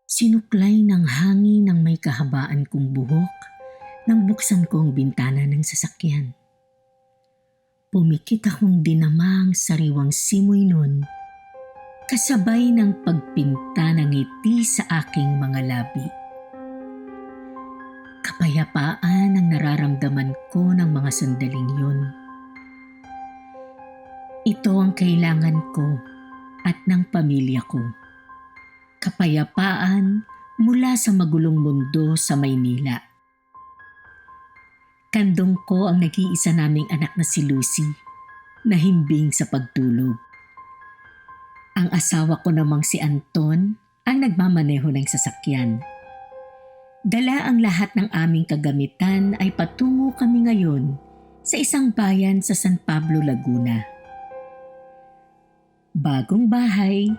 Sinuklay ng hangin ng may kahabaan kong buhok nang buksan ko ang bintana ng sasakyan. Pumikit akong dinama ang sariwang simoy nun, kasabay ng pagpinta ng ngiti sa aking mga labi. Kapayapaan ang nararamdaman ko ng mga sandaling yun. Ito ang kailangan ko at ng pamilya ko. Kapayapaan mula sa magulong mundo sa Maynila. Kandong ko ang nag-iisa naming anak na si Lucy, na himbing sa pagtulog. Ang asawa ko namang si Anton ang nagmamaneho ng sasakyan. Dala ang lahat ng aming kagamitan ay patungo kami ngayon sa isang bayan sa San Pablo, Laguna. Bagong bahay,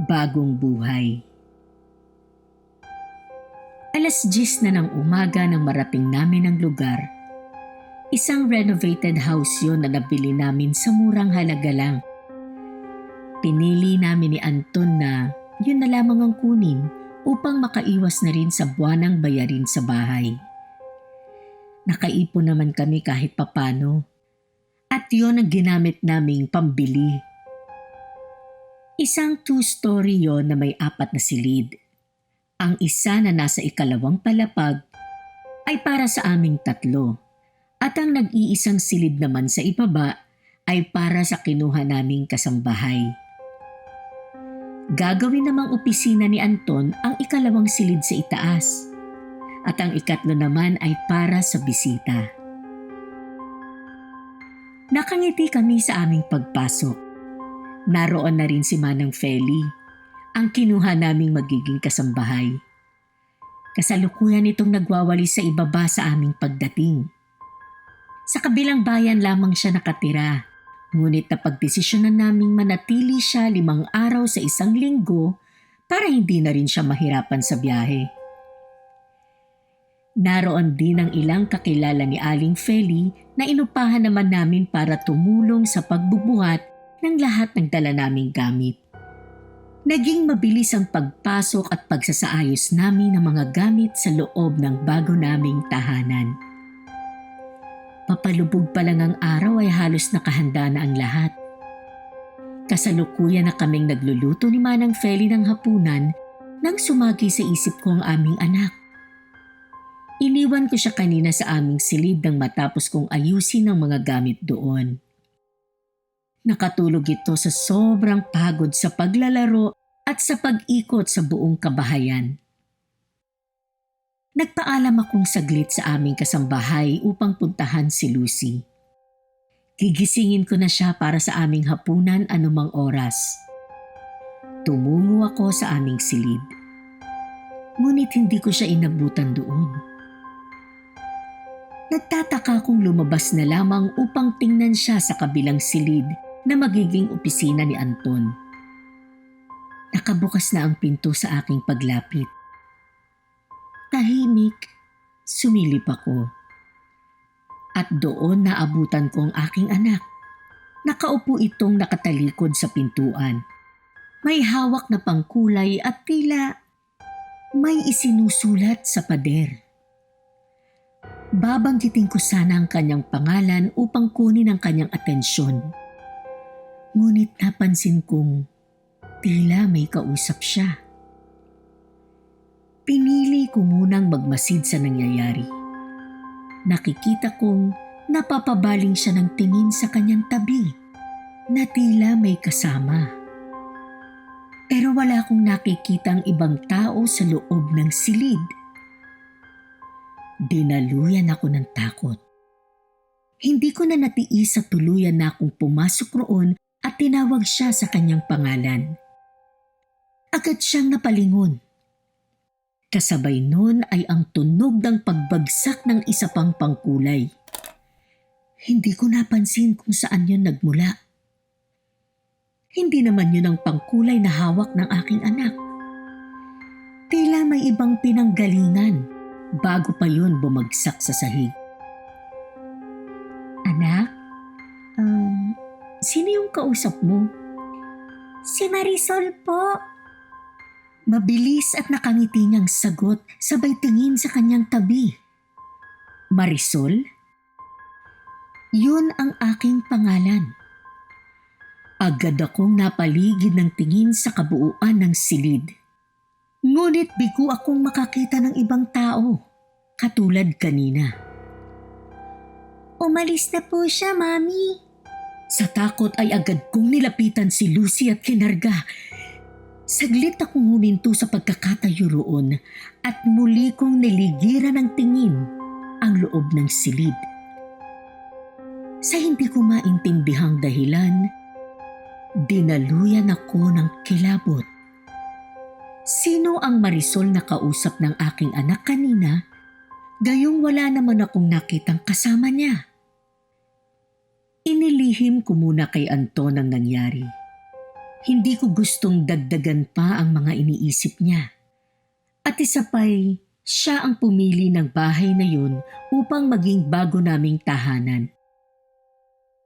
bagong buhay. Alas 10 na ng umaga nang marating namin ang lugar. Isang renovated house yun na nabili namin sa murang halaga lang. Pinili namin ni Anton na yun na lamang ang kunin upang makaiwas na rin sa buwanang bayarin sa bahay. Nakaipon naman kami kahit papano at yun ang ginamit naming pambili. Isang 2-story yon na may 4 na silid. Ang isa na nasa ikalawang palapag ay para sa aming 3 at ang nag-iisang silid naman sa ibaba ay para sa kinuha naming kasambahay. Gagawin namang opisina ni Anton ang ikalawang silid sa itaas at ang 3 naman ay para sa bisita. Nakangiti kami sa aming pagpasok. Naroon na rin si Manang Feli, ang kinuha naming magiging kasambahay. Kasalukuyan itong nagwawalis sa ibaba sa aming pagdating. Sa kabilang bayan lamang siya nakatira, ngunit napagdesisyonan naming manatili siya 5 araw sa 1 linggo para hindi na rin siya mahirapan sa biyahe. Naroon din ang ilang kakilala ni Aling Feli na inupahan naman namin para tumulong sa pagbubuhat ng lahat ng dala naming gamit. Naging mabilis ang pagpasok at pagsasaayos namin ng mga gamit sa loob ng bago naming tahanan. Papalubog pa lang ang araw ay halos nakahanda na ang lahat. Kasalukuyan na kaming nagluluto ni Manang Feli ng hapunan nang sumagi sa isip ko ang aming anak. Iniwan ko siya kanina sa aming silid nang matapos kong ayusin ang mga gamit doon. Nakatulog ito sa sobrang pagod sa paglalaro at sa pag-ikot sa buong kabahayan. Nagpaalam akong saglit sa aming kasambahay upang puntahan si Lucy. Gigisingin ko na siya para sa aming hapunan anumang oras. Tumungo ako sa aming silid. Ngunit hindi ko siya inabutan doon. Nagtataka kung lumabas na lamang upang tingnan siya sa kabilang silid na magiging opisina ni Anton. Nakabukas na ang pinto sa aking paglapit. Tahimik, sumilip ako. At doon naabutan ko ang aking anak. Nakaupo itong nakatalikod sa pintuan. May hawak na pangkulay at tila may isinusulat sa pader. Babanggitin ko sana ang kanyang pangalan upang kunin ang kanyang atensyon. Ngunit napansin kong tila may kausap siya. Pinili ko munang magmasid sa nangyayari. Nakikita kong napapabaling siya ng tingin sa kanyang tabi na tila may kasama. Pero wala akong nakikitang ibang tao sa loob ng silid. Dinaluyan ako ng takot. Hindi ko na natiis sa tuluyan na akong pumasok roon at tinawag siya sa kanyang pangalan. Agad siyang napalingon. Kasabay nun ay ang tunog ng pagbagsak ng isa pang pangkulay. Hindi ko napansin kung saan yun nagmula. Hindi naman yun ang pangkulay na hawak ng aking anak. Tila may ibang pinanggalingan bago pa yun bumagsak sa sahig. Anak, sino yung kausap mo? Si Marisol po. Mabilis at nakangiti niyang sagot sabay tingin sa kanyang tabi. Marisol? Yun ang aking pangalan. Agad akong napaligid ng tingin sa kabuuan ng silid. Ngunit bigo akong makakita ng ibang tao, katulad kanina. Umalis na po siya, Mami. Sa takot ay agad kong nilapitan si Lucy at kinarga. Saglit akong huminto sa pagkakatayo roon at muli kong niligiran ng tingin ang loob ng silid. Sa hindi ko maintindihang dahilan, dinaluyan ako ng kilabot. Sino ang Marisol na kausap ng aking anak kanina, gayong wala naman akong nakitang kasama niya? Inilihim ko muna kay Anton ang nangyari. Hindi ko gustong dagdagan pa ang mga iniisip niya. At isa pa'y siya ang pumili ng bahay na yun upang maging bago naming tahanan.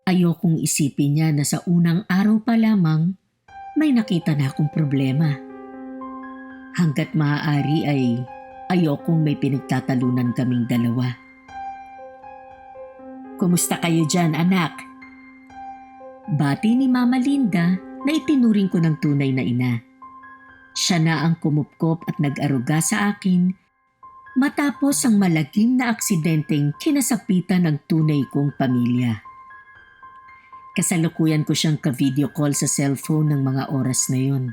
Ayokong isipin niya na sa unang araw pa lamang may nakita na akong problema. Hanggat maaari ay ayokong may pinagtatalunan kaming dalawa. Kumusta kayo dyan, anak? Bati ni Mama Linda na itinuring ko ng tunay na ina. Siya na ang kumupkop at nag-aruga sa akin matapos ang malagim na aksidenteng kinasapitan ng tunay kong pamilya. Kasalukuyan ko siyang ka-video call sa cellphone ng mga oras na yun.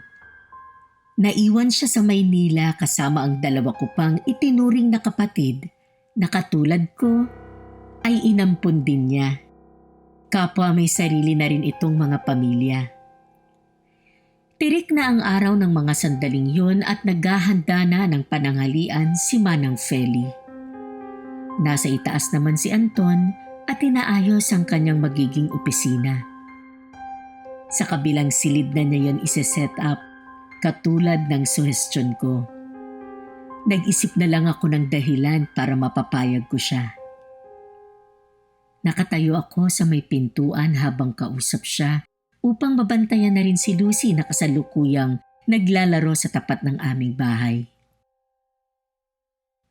Naiwan siya sa Maynila kasama ang dalawa ko pang itinuring na kapatid na katulad ko ay inampun din niya. Kapwa may sarili na rin itong mga pamilya. Tirik na ang araw ng mga sandaling yun at naghahanda na ng pananghalian si Manang Feli. Nasa itaas naman si Anton at inaayos ang kanyang magiging opisina. Sa kabilang silid na niya yun ise-set up katulad ng suhestyon ko. Nag-isip na lang ako ng dahilan para mapapayag ko siya. Nakatayo ako sa may pintuan habang kausap siya upang mabantayan na rin si Lucy na kasalukuyang naglalaro sa tapat ng aming bahay.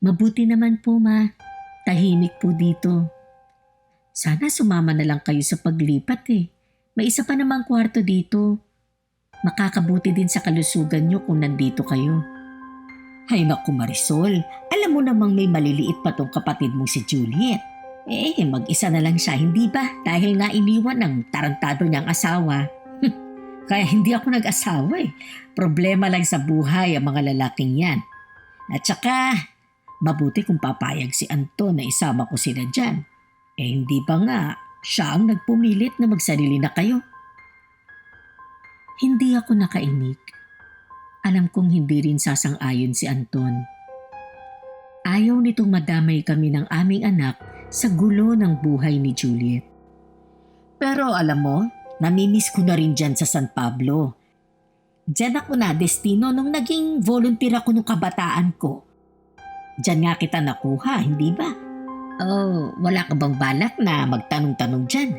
Mabuti naman po, Ma. Tahimik po dito. Sana sumama na lang kayo sa paglipat eh. May isa pa namang kwarto dito. Makakabuti din sa kalusugan nyo kung nandito kayo. Hay naku Marisol, alam mo namang may maliliit pa tong kapatid mong si Juliet. Mag-isa na lang siya, hindi ba? Dahil nga iniwan ng tarantado niyang asawa. Kaya hindi ako nag-asawa eh. Problema lang sa buhay ang mga lalaking yan. At saka, mabuti kung papayag si Anton na isama ko sila dyan. Hindi ba nga, siya ang nagpumilit na magsarili na kayo? Hindi ako nakainig. Alam kong hindi rin sasang-ayon si Anton. Ayaw nitong madamay kami ng aming anak sa gulo ng buhay ni Juliet. Pero alam mo, namimiss ko na rin dyan sa San Pablo. Dyan ako na destino nung naging volunteer ako nung kabataan ko. Dyan nga kita nakuha, hindi ba? Wala ka bang balak na magtanong-tanong dyan?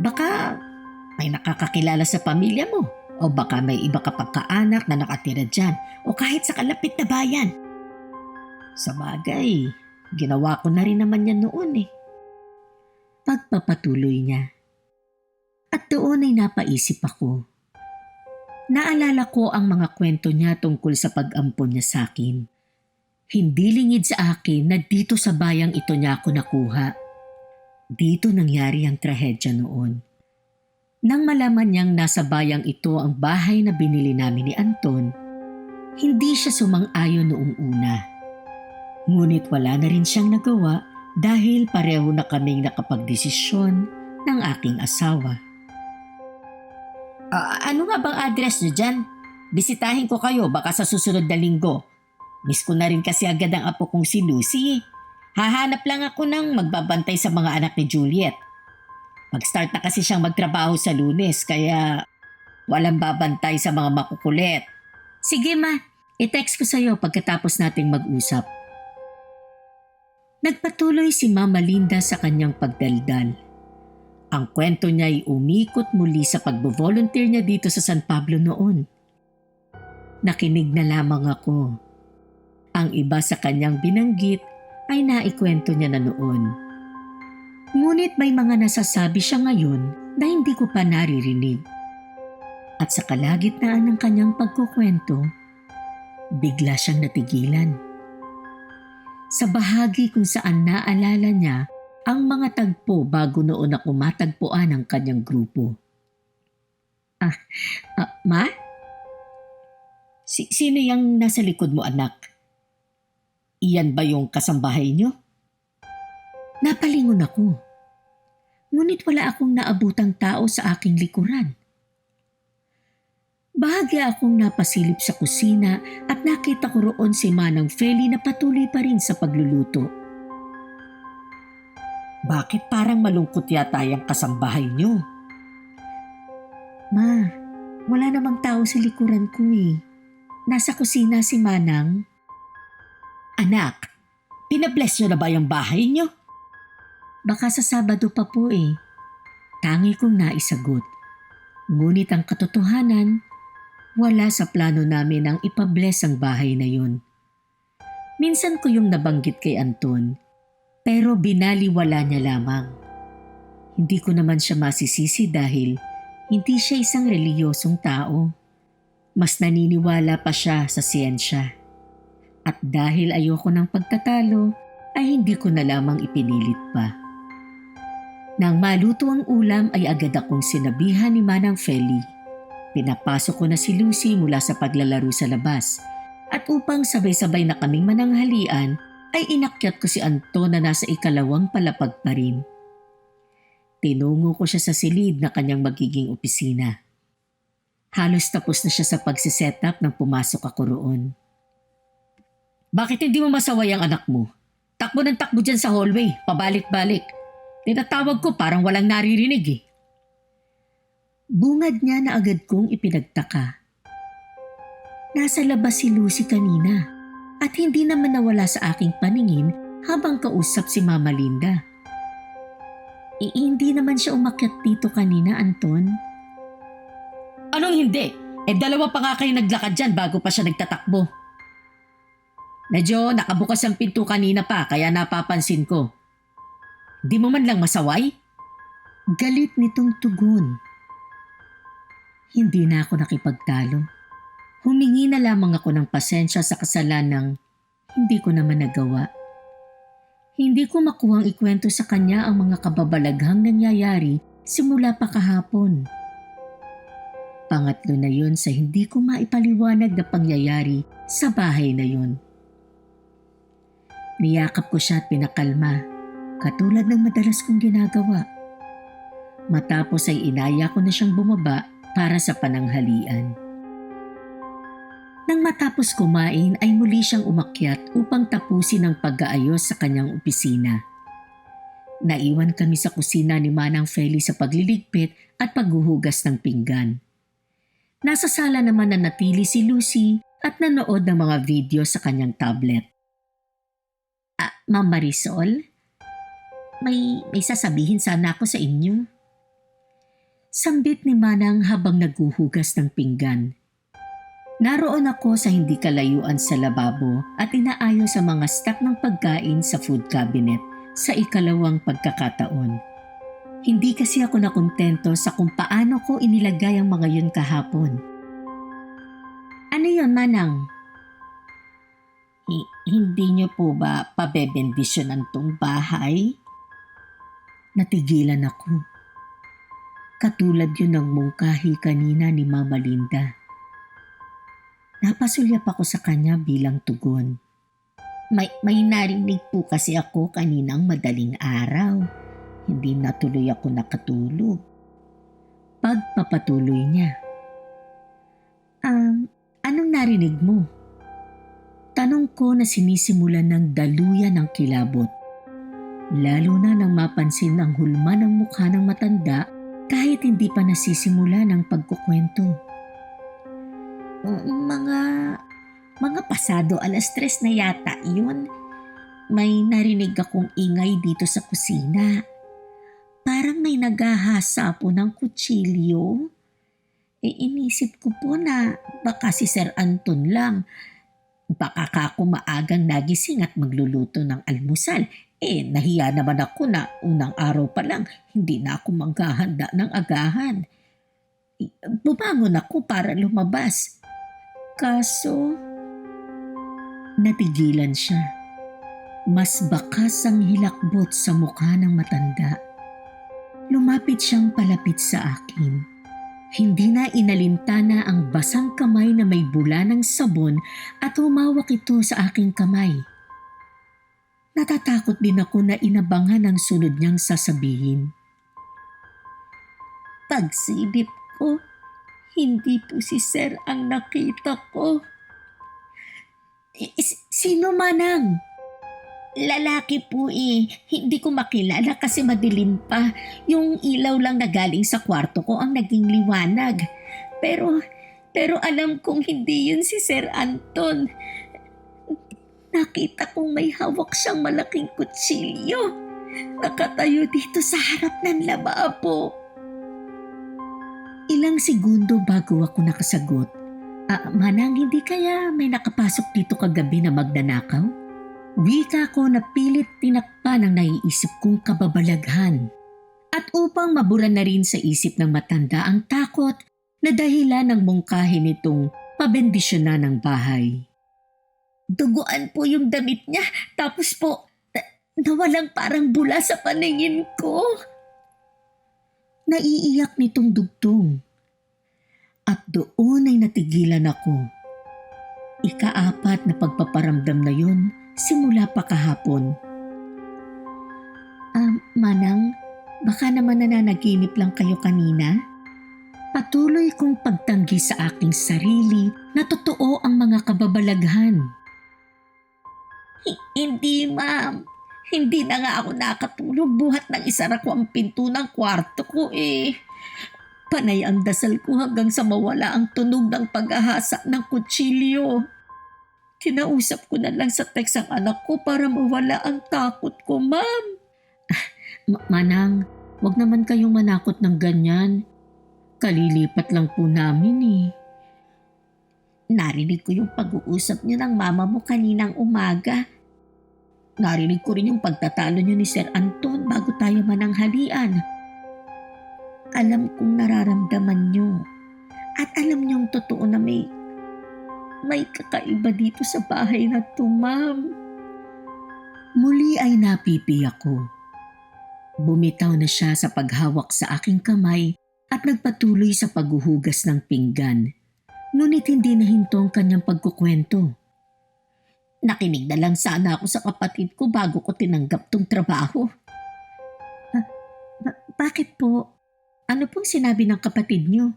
Baka may nakakakilala sa pamilya mo. O baka may iba ka pagkaanak na nakatira dyan. O kahit sa kalapit na bayan. Sa bagay, ginawa ko na rin naman yan noon eh. Pagpapatuloy niya. At doon ay napaisip ako. Naalala ko ang mga kwento niya tungkol sa pag-ampon niya sa akin. Hindi lingid sa akin na dito sa bayang ito niya ako nakuha. Dito nangyari ang trahedya noon. Nang malaman niyang nasa bayang ito ang bahay na binili namin ni Anton, hindi siya sumang-ayon noong una. Ngunit wala na rin siyang nagawa dahil pareho na kaming nakapagdesisyon ng aking asawa. Ano nga bang address niyo dyan? Bisitahin ko kayo baka sa susunod na linggo. Miss ko na rin kasi agad ang apo kong si Lucy. Hahanap lang ako ng magbabantay sa mga anak ni Juliet. Mag-start na kasi siyang magtrabaho sa Lunes kaya walang babantay sa mga makukulit. Sige ma, i-text ko sa'yo pagkatapos nating mag-usap. Nagpatuloy si Mama Linda sa kanyang pagdaldal. Ang kwento niya ay umikot muli sa pagbo-volunteer niya dito sa San Pablo noon. Nakinig na lamang ako. Ang iba sa kanyang binanggit ay naikwento niya na noon. Ngunit may mga nasasabi siya ngayon na hindi ko pa naririnig. At sa kalagitnaan ng kanyang pagkukwento, bigla siyang natigilan. Sa bahagi kung saan naalala niya ang mga tagpo bago noon ako matagpuan ang kanyang grupo. Ma? Sino yung nasa likod mo, anak? Iyan ba yung kasambahay niyo? Napalingon ako. Ngunit wala akong naabutang tao sa aking likuran. Bahagya akong napasilip sa kusina at nakita ko roon si Manang Feli na patuloy pa rin sa pagluluto. Bakit parang malungkot yata yung kasambahay niyo? Ma, wala namang tao sa likuran ko eh. Nasa kusina si Manang. Anak, pinabless niyo na ba yung bahay niyo? Baka sa Sabado pa po eh. Tangi kong naisagot. Ngunit ang katotohanan, wala sa plano namin ang ipabless ang bahay na yun. Minsan ko yung nabanggit kay Anton, pero binaliwala niya lamang. Hindi ko naman siya masisisi dahil hindi siya isang reliyosong tao. Mas naniniwala pa siya sa siyensya. At dahil ayoko ng pagtatalo, ay hindi ko na lamang ipinilit pa. Nang maluto ang ulam ay agad akong sinabihan ni Manang Feli. Pinapasok ko na si Lucy mula sa paglalaro sa labas at upang sabay-sabay na kaming mananghalian ay inakyat ko si Anton na nasa ikalawang palapag pa rin. Tinungo ko siya sa silid na kanyang magiging opisina. Halos tapos na siya sa pagsisetup nang pumasok ako roon. Bakit hindi mo masaway ang anak mo? Takbo ng takbo dyan sa hallway, pabalik-balik. Tinatawag ko parang walang naririnig eh. Bungad niya na agad kong ipinagtaka. Nasa labas si Lucy kanina at hindi naman nawala sa aking paningin habang kausap si Mama Linda. Hindi naman siya umakyat dito kanina, Anton. Anong hindi? Dalawa pa nga kayo naglakad dyan bago pa siya nagtatakbo. Medyo nakabukas ang pinto kanina pa kaya napapansin ko. Di mo man lang masaway? Galit nitong tugon. Hindi na ako nakipagtalo. Humingi na lamang ako ng pasensya sa kasalanang hindi ko naman nagawa. Hindi ko makuhang ikwento sa kanya ang mga kababalaghang nangyayari simula pa kahapon. Pangatlo na yun sa hindi ko maipaliwanag na pangyayari sa bahay na yun. Niyakap ko siya at pinakalma. Katulad ng madalas kong ginagawa. Matapos ay inaya ko na siyang bumaba para sa pananghalian. Nang matapos kumain ay muli siyang umakyat upang tapusin ang pag-aayos sa kanyang opisina. Naiwan kami sa kusina ni Manang Feli sa pagliligpit at paghuhugas ng pinggan. Nasa sala naman na natili si Lucy at nanood ng mga video sa kanyang tablet. Ma'am Marisol? May sasabihin sana ako sa inyo. Sambit ni Manang habang naghuhugas ng pinggan. Naroon ako sa hindi kalayuan sa lababo at inaayos ang mga stock ng pagkain sa food cabinet sa ikalawang pagkakataon. Hindi kasi ako nakontento sa kung paano ko inilagay ang mga yun kahapon. Ano yun, Manang? Hindi niyo po ba pabebendisyonan tong bahay? Natigilan ako. Katulad yun ng mungkahi kanina ni Mama Linda. Napasulyap ako sa kanya bilang tugon. May narinig po kasi ako kaninang madaling araw. Hindi na tuloy ako nakatulog. Pagpapatuloy niya. Anong narinig mo? Tanong ko na sinisimulan ng daluyan ng kilabot. Lalo na nang mapansin ang hulma ng mukha ng matanda kahit hindi pa nasisimula ng pagkukwento. Mga pasado 3:00 na yata yun. May narinig akong ingay dito sa kusina. Parang may naghahasa po ng kutsilyo. Inisip ko po na baka si Sir Anton lang. Baka ka ako maagang nagising at magluluto ng almusal. Nahiya naman ako na unang araw pa lang hindi na ako maghahanda ng agahan. Bumangon ako para lumabas. Kaso, natigilan siya. Mas bakas ang hilakbot sa mukha ng matanda. Lumapit siyang palapit sa akin. Hindi na inalintana ang basang kamay na may bula ng sabon at humawak ito sa aking kamay. Natatakot din ako na inabangan ang sunod niyang sasabihin. Pagsilip ko, hindi po si Sir ang nakita ko. Sino manang? Lalaki po Hindi ko makilala kasi madilim pa. Yung ilaw lang na galing sa kwarto ko ang naging liwanag. Pero alam kong hindi yun si Sir Anton. Nakita kong may hawak siyang malaking kutsilyo. Nakatayo dito sa harap ng lababo. Ilang segundo bago ako nakasagot. Manang, hindi kaya may nakapasok dito kagabi na magnanakaw? Wika ko na pilit tinakpan ang naiisip kong kababalaghan. At upang mabura na rin sa isip ng matanda ang takot na dahilan ng mungkahi nitong pabendisyonan ng bahay. Duguan po yung damit niya, tapos po nawalang parang bula sa paningin ko. Naiiyak nitong dugtong. At doon ay natigilan ako. Ika-4 na pagpaparamdam na yun simula pa kahapon. Manang, baka naman nananaginip lang kayo kanina? Patuloy kong pagtanggi sa aking sarili na totoo ang mga kababalaghan. Hindi, ma'am. Hindi na nga ako nakatulog buhat nang isara ko ang pinto ng kwarto ko Panay ang dasal ko hanggang sa mawala ang tunog ng paghahasa ng kutsilyo. Kinausap ko na lang sa text ang anak ko para mawala ang takot ko, ma'am. Manang, wag naman kayong manakot ng ganyan. Kalilipat lang po namin Narinig ko yung pag-uusap niyo ng mama mo kaninang umaga. Narinig ko rin yung pagtatalo niyo ni Sir Anton bago tayo mananghalian. Alam kong nararamdaman niyo. At alam niyong totoo na may kakaiba dito sa bahay na to, ma'am. Muli ay napipi ako. Bumitaw na siya sa paghawak sa aking kamay at nagpatuloy sa paghuhugas ng pinggan. Ngunit hindi nahinto ang kanyang pagkukwento. Nakinig na lang sana ako sa kapatid ko bago ko tinanggap tong trabaho. Bakit po? Ano pong sinabi ng kapatid niyo?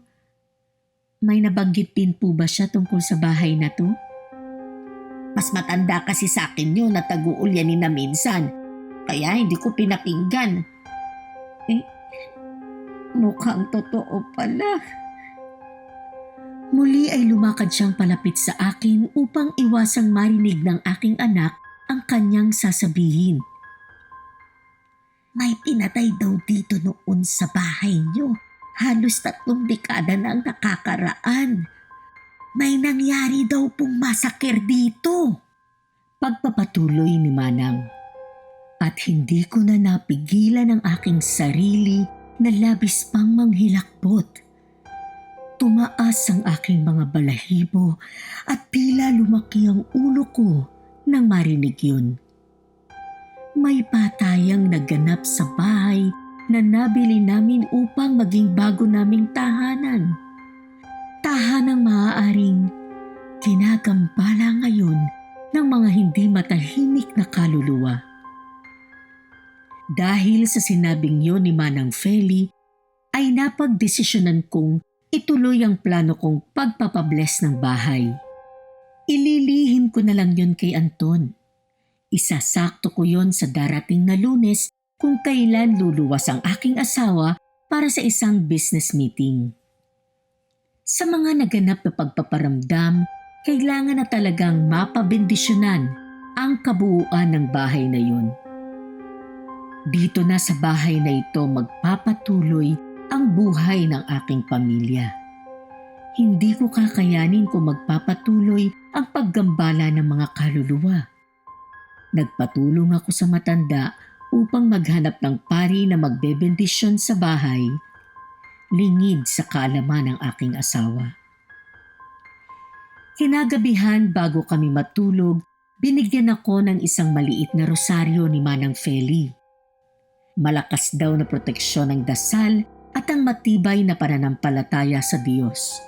May nabanggit din po ba siya tungkol sa bahay na to? Mas matanda kasi sa akin yun na tag-uulyanin na minsan. Kaya hindi ko pinakinggan. Mukhang totoo pala. Muli ay lumakad siyang palapit sa akin upang iwasang marinig ng aking anak ang kanyang sasabihin. May pinatay daw dito noon sa bahay niyo. Halos 3 dekada na ang nakakaraan. May nangyari daw pong masakir dito. Pagpapatuloy ni Manang. At hindi ko na napigilan ang aking sarili na labis pang manghilakbot. Tumaas ang aking mga balahibo at tila lumaki ang ulo ko nang marinig yun. May patayang naganap sa bahay na nabili namin upang maging bago naming tahanan. Tahanang maaaring ginagambala ngayon ng mga hindi matahimik na kaluluwa. Dahil sa sinabing yun ni Manang Feli, ay napagdesisyonan kong ituloy ang plano kong pagpapabless ng bahay. Ililihim ko na lang yun kay Anton. Isasakto ko yon sa darating na Lunes kung kailan luluwas ang aking asawa para sa isang business meeting. Sa mga naganap na pagpaparamdam, kailangan na talagang mapabendisyonan ang kabuuan ng bahay na yun. Dito na sa bahay na ito magpapatuloy ang buhay ng aking pamilya. Hindi ko kakayanin kung magpapatuloy ang paggambala ng mga kaluluwa. Nagpatulong ako sa matanda upang maghanap ng pari na magbebendisyon sa bahay, lingid sa kaalaman ng aking asawa. Kinagabihan bago kami matulog, binigyan ako ng isang maliit na rosaryo ni Manang Feli. Malakas daw na proteksyon ng dasal at ang matibay na pananampalataya sa Diyos.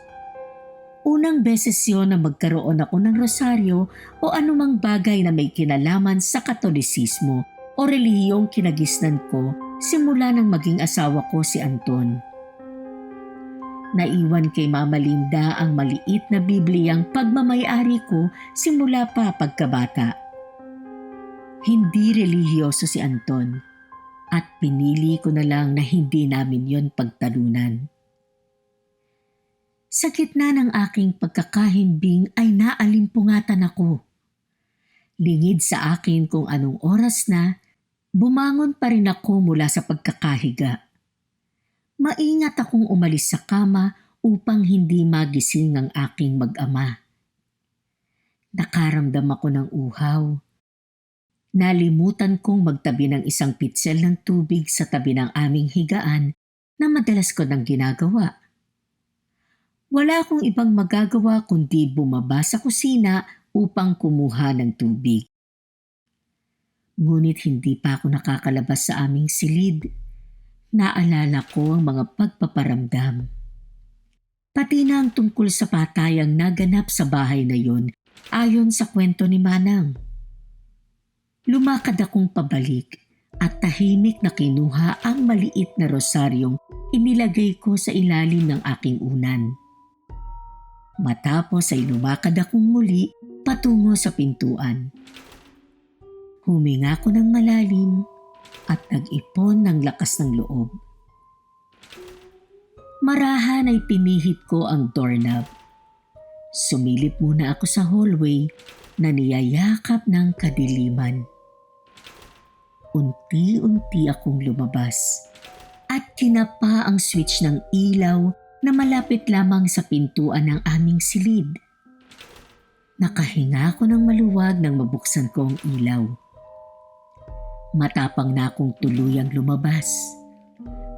Unang beses yun na magkaroon ako ng rosaryo o anumang bagay na may kinalaman sa Katolisismo o relihiyong kinagisnan ko simula nang maging asawa ko si Anton. Naiwan kay Mama Linda ang maliit na Bibliyang pagmamayari ko simula pa pagkabata. Hindi relihiyoso si Anton at pinili ko na lang na hindi namin yon pagtalunan. Sa gitna ng aking pagkakahimbing ay naalimpungatan ako. Lingid sa akin kung anong oras na, bumangon pa rin ako mula sa pagkakahiga. Maingat akong umalis sa kama upang hindi magising ang aking mag-ama. Nakaramdam ako ng uhaw. Nalimutan kong magtabi ng isang pitsel ng tubig sa tabi ng aming higaan na madalas ko nang ginagawa. Wala akong ibang magagawa kundi bumaba sa kusina upang kumuha ng tubig. Ngunit hindi pa ako nakakalabas sa aming silid. Naalala ko ang mga pagpaparamdam. Pati na ang tungkol sa patayang naganap sa bahay na yon ayon sa kwento ni Manang. Lumakad akong pabalik at tahimik na kinuha ang maliit na rosaryong inilagay ko sa ilalim ng aking unan. Matapos ay lumakad akong muli patungo sa pintuan. Huminga ko ng malalim at nag-ipon ng lakas ng loob. Marahan ay pinihit ko ang doorknob. Sumilip muna ako sa hallway na niyayakap ng kadiliman. Unti-unti akong lumabas at kinapa ang switch ng ilaw na malapit lamang sa pintuan ng aming silid. Nakahinga ako ng maluwag nang mabuksan ko ang ilaw. Matapang na akong tuluyang lumabas.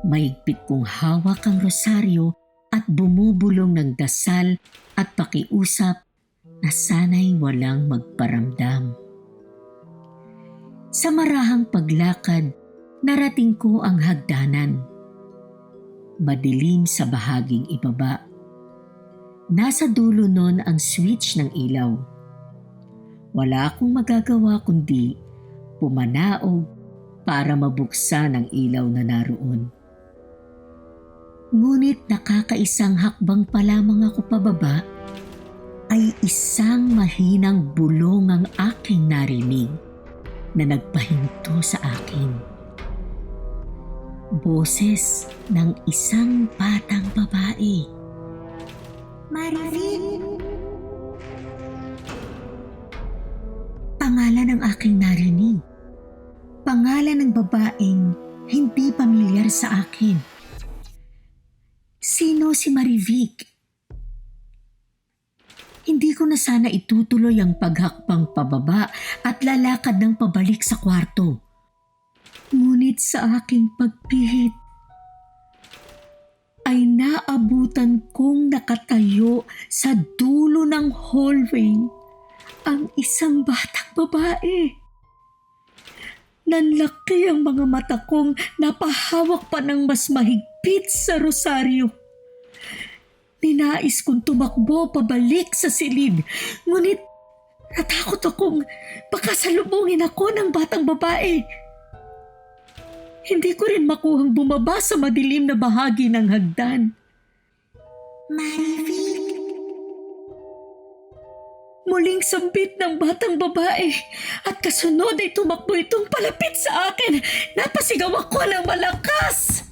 Mahigpit kong hawak ang rosaryo at bumubulong ng dasal at pakiusap na sana'y walang magparamdam. Sa marahang paglakad, narating ko ang hagdanan. Madilim sa bahaging ibaba. Nasa dulo nun ang switch ng ilaw. Wala akong magagawa kundi pumanaog para mabuksan ang ilaw na naroon. Ngunit nakakaisang hakbang pa lamang ako pababa, ay isang mahinang bulong ang aking narinig na nagpahinto sa akin. Boses ng isang batang babae. Marivin! Pangalan ng aking narinig. Pangalan ng babaeng hindi pamilyar sa akin. Sino si Marivic? Hindi ko na sana itutuloy ang paghakbang pababa at lalakad ng pabalik sa kwarto. Ngunit sa aking pagpihit, ay naabutan kong nakatayo sa dulo ng hallway ang isang batang babae. Nanlaki ang mga mata kong napahawak pa ng mas mahigpit sa rosaryo. Ninais kong tumakbo pabalik sa silid, ngunit natakot akong baka salubungin ako ng batang babae. Hindi ko rin makuhang bumaba sa madilim na bahagi ng hagdan. Marivic! Muling sambit ng batang babae at kasunod ay tumakbo itong palapit sa akin. Napasigaw ako ng malakas.